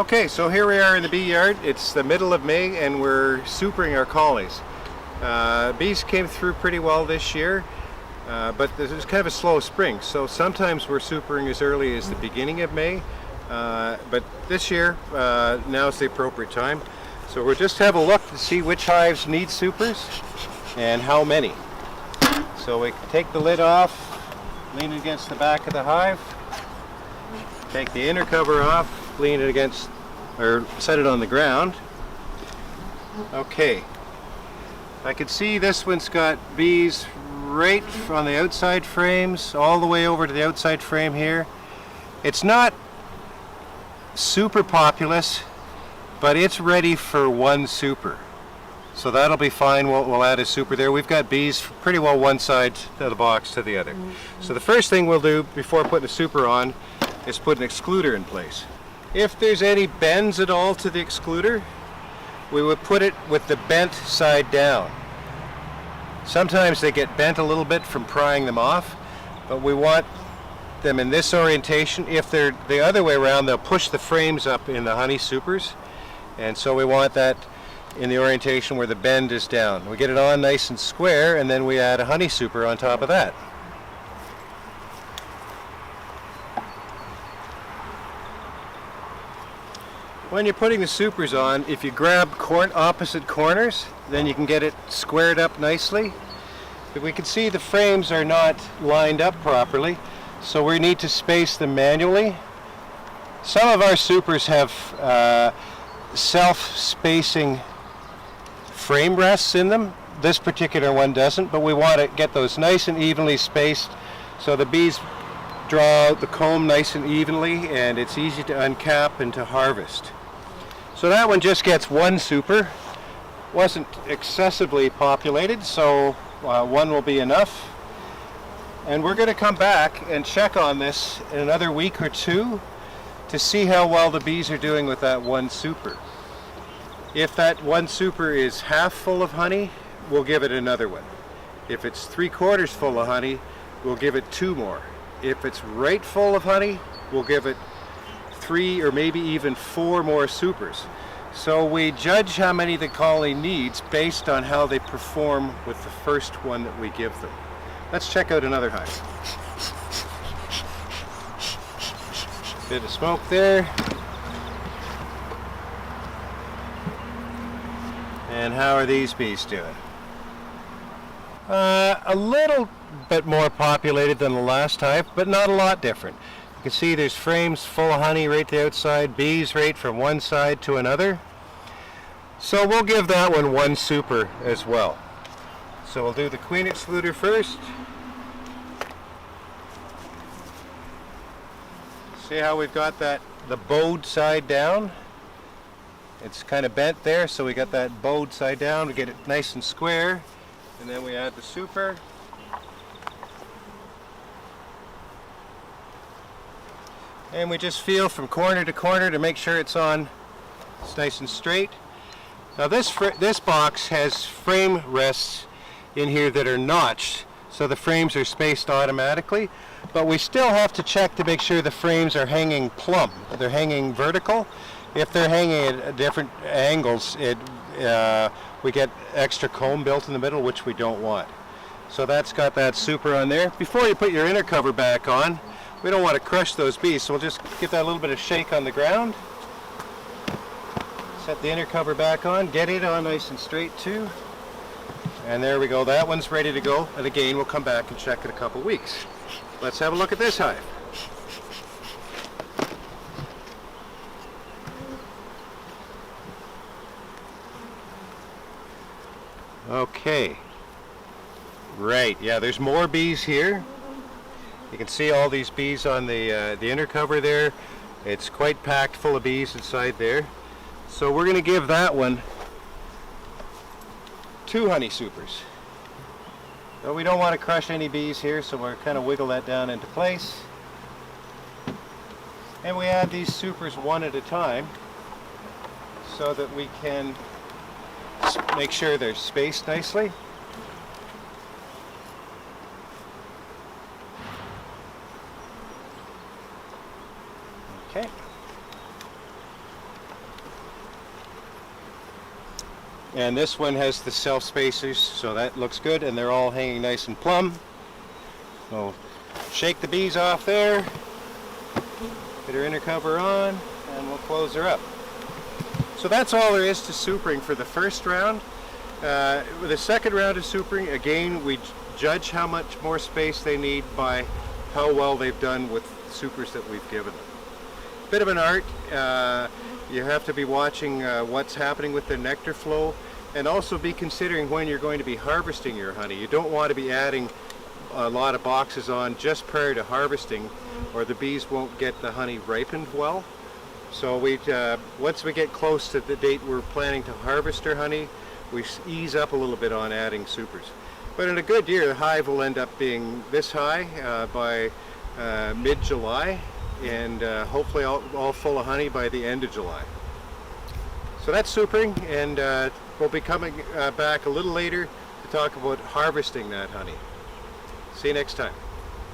Okay, so here we are in the bee yard. It's the middle of May and we're supering our colonies. Bees came through pretty well this year, but this is kind of a slow spring, so sometimes we're supering as early as the beginning of May, but this year now is the appropriate time. So we'll just have a look to see which hives need supers and how many. So we take the lid off, lean it against the back of the hive, take the inner cover off, lean it against, or set it on the ground. Okay, I can see this one's got bees right on the outside frames all the way over to the outside frame here. It's not super populous, but it's ready for one super, so that'll be fine. We'll add a super there. We've got bees pretty well one side of the box to the other. So the first thing we'll do before putting a super on is put an excluder in place. If there's any bends at all to the excluder, we would put it with the bent side down. Sometimes they get bent a little bit from prying them off, but we want them in this orientation. If they're the other way around, they'll push the frames up in the honey supers, and so we want that in the orientation where the bend is down. We get it on nice and square, and then we add a honey super on top of that. When you're putting the supers on, if you grab opposite corners, then you can get it squared up nicely. But we can see the frames are not lined up properly, so we need to space them manually. Some of our supers have self-spacing frame rests in them. This particular one doesn't, but we want to get those nice and evenly spaced so the bees draw out the comb nice and evenly, and it's easy to uncap and to harvest. So that one just gets one super. Wasn't excessively populated, so one will be enough. And we're going to come back and check on this in another week or two to see how well the bees are doing with that one super. If that one super is half full of honey, we'll give it another one. If it's 3/4 full of honey, we'll give it 2 more. If it's right full of honey, we'll give it 3 or maybe even 4 more supers. So we judge how many the colony needs based on how they perform with the first one that we give them. Let's check out another hive. Bit of smoke there. And how are these bees doing? A little bit more populated than the last hive, but not a lot different. You can see there's frames full of honey right to the outside, bees right from one side to another. So we'll give that one super as well. So we'll do the queen excluder first. See how we've got the bowed side down? It's kind of bent there, so we got that bowed side down. We get it nice and square, and then we add the super. And we just feel from corner to corner to make sure it's nice and straight. Now this box has frame rests in here that are notched, so the frames are spaced automatically, but we still have to check to make sure the frames are hanging plumb. They're hanging vertical. If they're hanging at different angles, we get extra comb built in the middle, which we don't want. So that's got that super on there. Before you put your inner cover back on, we don't want to crush those bees, so we'll just give that a little bit of shake on the ground. Set the inner cover back on, get it on nice and straight too. And there we go, that one's ready to go. And again, we'll come back and check in a couple weeks. Let's have a look at this hive. Okay, right, yeah, there's more bees here. You can see all these bees on the inner cover there. It's quite packed full of bees inside there. So we're going to give that one 2 honey supers. But we don't want to crush any bees here, so we're kind of wiggle that down into place. And we add these supers one at a time so that we can make sure they're spaced nicely. Okay. And this one has the self spacers, so that looks good, and they're all hanging nice and plumb. So shake the bees off there, get her inner cover on, and we'll close her up. So that's all there is to supering for the first round. With the second round of supering, again, we judge how much more space they need by how well they've done with supers that we've given them. Bit of an art. You have to be watching what's happening with the nectar flow, and also be considering when you're going to be harvesting your honey. You don't want to be adding a lot of boxes on just prior to harvesting, or the bees won't get the honey ripened well. So once we get close to the date we're planning to harvest our honey, we ease up a little bit on adding supers. But in a good year, the hive will end up being this high by mid-July, and hopefully all full of honey by the end of July. So that's supering, and we'll be coming back a little later to talk about harvesting that honey. See you next time.